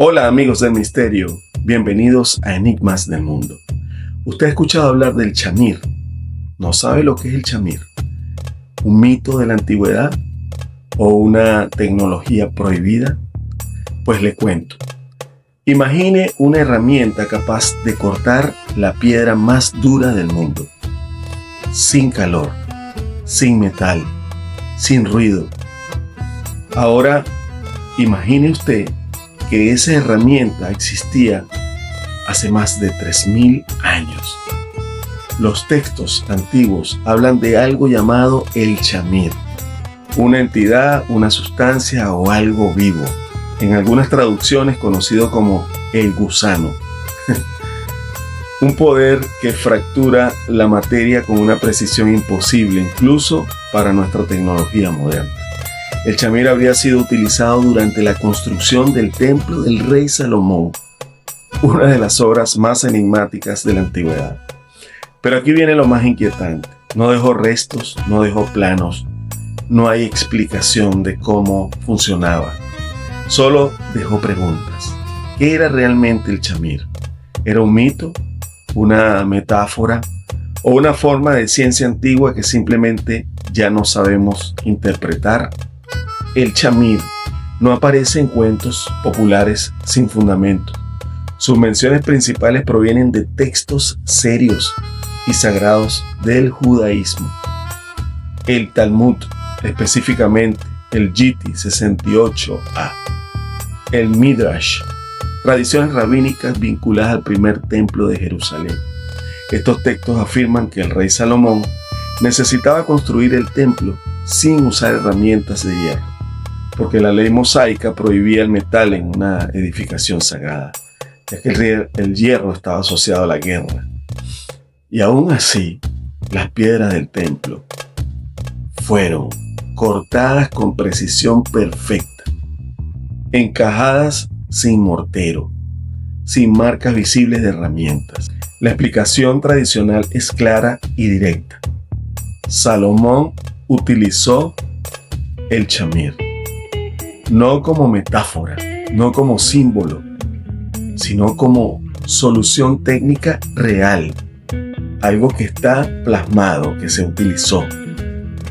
Hola amigos del misterio, bienvenidos a Enigmas del Mundo. ¿Usted ha escuchado hablar del chamir? ¿No sabe lo que es el chamir? ¿Un mito de la antigüedad o una tecnología prohibida? Pues le cuento. Imagine una herramienta capaz de cortar la piedra más dura del mundo, sin calor, sin metal, sin ruido. Ahora, imagine usted que esa herramienta existía hace más de 3000 años. Los textos antiguos hablan de algo llamado el chamir, una entidad, una sustancia o algo vivo, en algunas traducciones conocido como el gusano. Un poder que fractura la materia con una precisión imposible, incluso para nuestra tecnología moderna. El chamir habría sido utilizado durante la construcción del templo del rey Salomón, una de las obras más enigmáticas de la antigüedad. Pero aquí viene lo más inquietante. No dejó restos, no dejó planos, no hay explicación de cómo funcionaba. Solo dejó preguntas. ¿Qué era realmente el chamir? ¿Era un mito? ¿Una metáfora? ¿O una forma de ciencia antigua que simplemente ya no sabemos interpretar? El chamir no aparece en cuentos populares sin fundamento. Sus menciones principales provienen de textos serios y sagrados del judaísmo. El Talmud, específicamente el Gitti 68a, el Midrash, tradiciones rabínicas vinculadas al primer templo de Jerusalén. Estos textos afirman que el rey Salomón necesitaba construir el templo sin usar herramientas de hierro, porque la ley mosaica prohibía el metal en una edificación sagrada, ya que el hierro estaba asociado a la guerra. Y aún así, las piedras del templo fueron cortadas con precisión perfecta, encajadas sin mortero, sin marcas visibles de herramientas. La explicación tradicional es clara y directa. Salomón utilizó el chamir, no como metáfora, no como símbolo, sino como solución técnica real, algo que está plasmado, que se utilizó.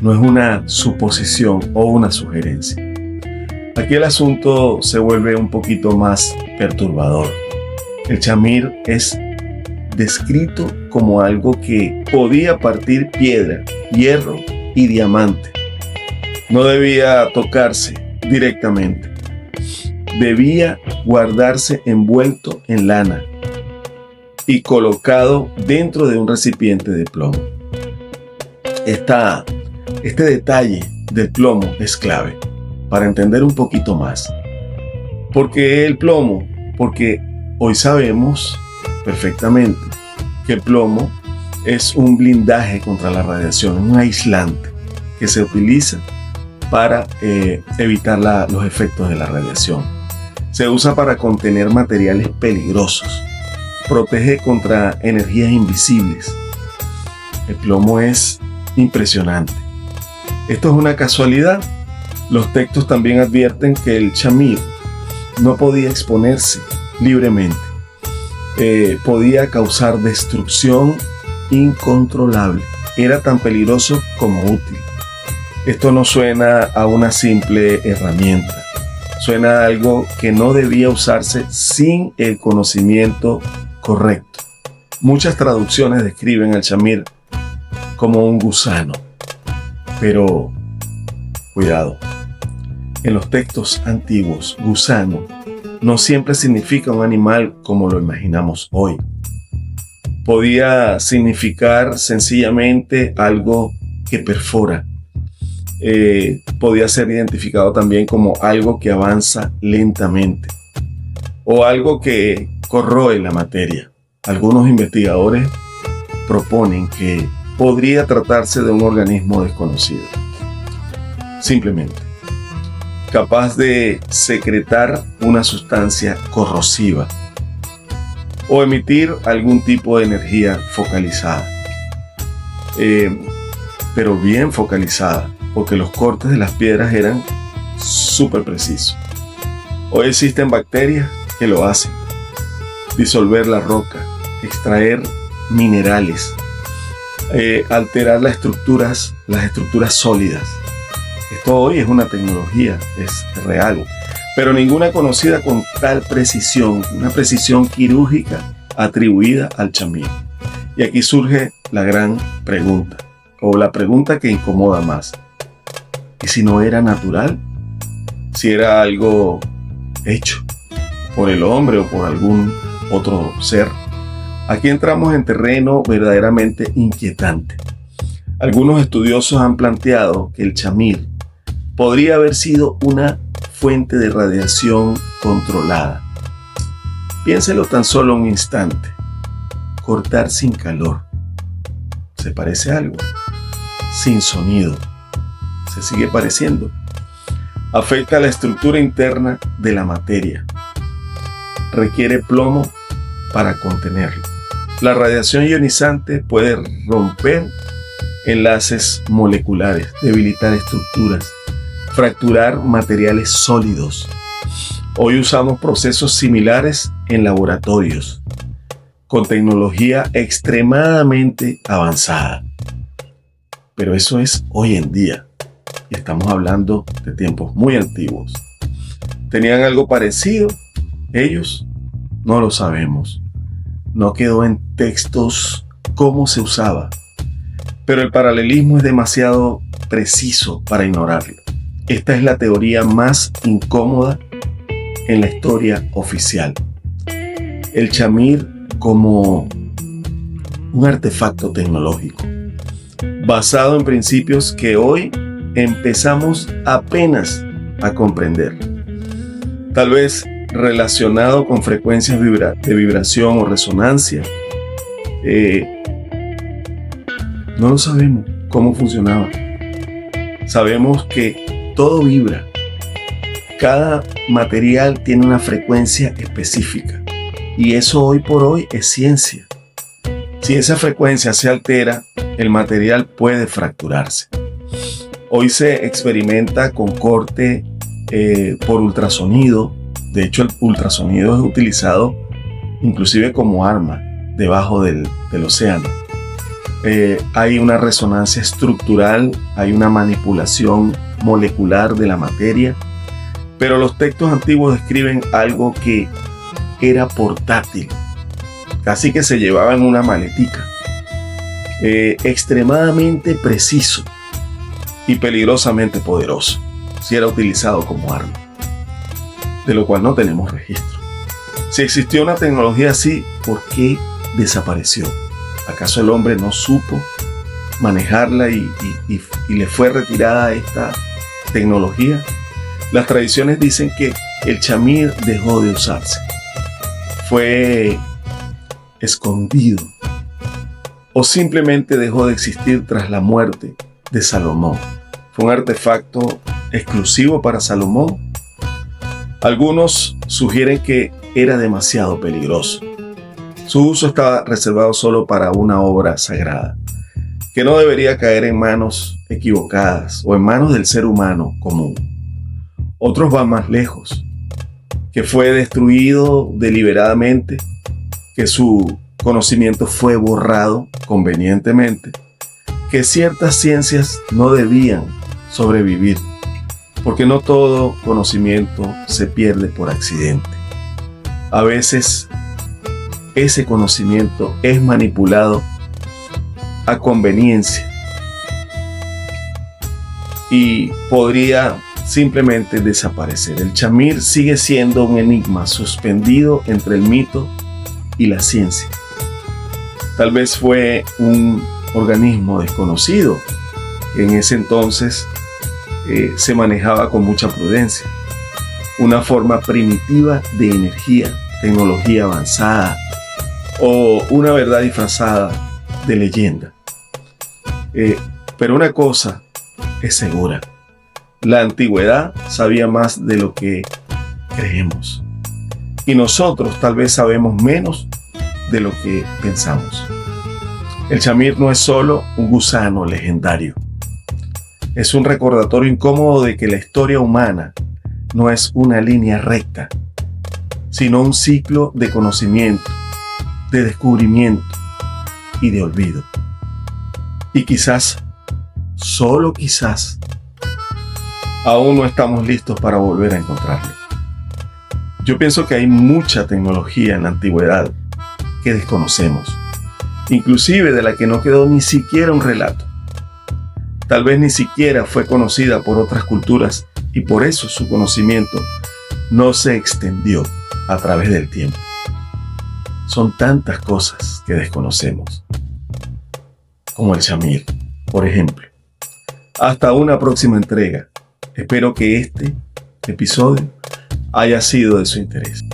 No es una suposición o una sugerencia. Aquí el asunto se vuelve un poquito más perturbador. El chamir es descrito como algo que podía partir piedra, hierro y diamante. No debía tocarse directamente. Debía guardarse envuelto en lana y colocado dentro de un recipiente de plomo. Este detalle del plomo es clave para entender un poquito más. ¿Por qué el plomo? Porque hoy sabemos perfectamente que el plomo es un blindaje contra la radiación, un aislante que se utiliza para evitar los efectos de la radiación. Se usa para contener materiales peligrosos, protege contra energías invisibles. El plomo es impresionante. ¿Esto es una casualidad? Los textos también advierten que el chamir no podía exponerse libremente. Podía causar destrucción incontrolable. Era tan peligroso como útil. Esto no suena a una simple herramienta. Suena a algo que no debía usarse sin el conocimiento correcto. Muchas traducciones describen al chamir como un gusano. Pero, cuidado. En los textos antiguos, gusano no siempre significa un animal como lo imaginamos hoy. Podía significar sencillamente algo que perfora. Podía ser identificado también como algo que avanza lentamente o algo que corroe la materia. Algunos investigadores proponen que podría tratarse de un organismo desconocido, simplemente capaz de secretar una sustancia corrosiva o emitir algún tipo de energía focalizada, pero bien focalizada, porque los cortes de las piedras eran súper precisos. Hoy existen bacterias que lo hacen. Disolver la roca, extraer minerales, alterar las estructuras sólidas. Esto hoy es una tecnología, es real, pero ninguna conocida con tal precisión, una precisión quirúrgica atribuida al chamir. Y aquí surge la gran pregunta, o la pregunta que incomoda más. ¿Y si no era natural? Si era algo hecho por el hombre o por algún otro ser. Aquí entramos en terreno verdaderamente inquietante. Algunos estudiosos han planteado que el chamir podría haber sido una fuente de radiación controlada. Piénselo tan solo un instante. Cortar sin calor. ¿Se parece a algo? Sin sonido. ¿Se sigue pareciendo? Afecta a la estructura interna de la materia. Requiere plomo para contenerlo. La radiación ionizante puede romper enlaces moleculares, debilitar estructuras, fracturar materiales sólidos. Hoy usamos procesos similares en laboratorios, con tecnología extremadamente avanzada. Pero eso es hoy en día, y estamos hablando de tiempos muy antiguos. ¿Tenían algo parecido? Ellos no lo sabemos. No quedó en textos cómo se usaba, pero el paralelismo es demasiado preciso para ignorarlo. Esta es la teoría más incómoda en la historia oficial. El chamir como un artefacto tecnológico, basado en principios que hoy empezamos apenas a comprender. Tal vez relacionado con frecuencias de vibración o resonancia. No lo sabemos cómo funcionaba. Sabemos que todo vibra. Cada material tiene una frecuencia específica. Y eso hoy por hoy es ciencia. Si esa frecuencia se altera, el material puede fracturarse. Hoy se experimenta con corte por ultrasonido. De hecho, el ultrasonido es utilizado inclusive como arma debajo del océano. Hay una resonancia estructural, hay una manipulación molecular de la materia, pero los textos antiguos describen algo que era portátil, casi que se llevaba en una maletica, extremadamente preciso y peligrosamente poderoso, si era utilizado como arma, de lo cual no tenemos registro. Si existió una tecnología así, ¿por qué desapareció? ¿Acaso el hombre no supo manejarla y le fue retirada esta tecnología? Las tradiciones dicen que el chamir dejó de usarse, fue escondido o simplemente dejó de existir tras la muerte de Salomón. Fue un artefacto exclusivo para Salomón. Algunos sugieren que era demasiado peligroso. Su uso estaba reservado solo para una obra sagrada, que no debería caer en manos equivocadas o en manos del ser humano común. Otros van más lejos, que fue destruido deliberadamente, que su conocimiento fue borrado convenientemente, que ciertas ciencias no debían sobrevivir, porque no todo conocimiento se pierde por accidente. A veces ese conocimiento es manipulado a conveniencia y podría simplemente desaparecer. El chamir sigue siendo un enigma suspendido entre el mito y la ciencia. Tal vez fue un organismo desconocido que en ese entonces se manejaba con mucha prudencia. Una forma primitiva de energía, tecnología avanzada o una verdad disfrazada de leyenda. Pero una cosa es segura: la antigüedad sabía más de lo que creemos, y nosotros tal vez sabemos menos de lo que pensamos. El chamir no es solo un gusano legendario, es un recordatorio incómodo de que la historia humana no es una línea recta, sino un ciclo de conocimiento, de descubrimiento y de olvido. Y quizás, solo quizás, aún no estamos listos para volver a encontrarlo. Yo pienso que hay mucha tecnología en la antigüedad que desconocemos, inclusive de la que no quedó ni siquiera un relato. Tal vez ni siquiera fue conocida por otras culturas y por eso su conocimiento no se extendió a través del tiempo. Son tantas cosas que desconocemos, como el chamir, por ejemplo. Hasta una próxima entrega. Espero que este episodio haya sido de su interés.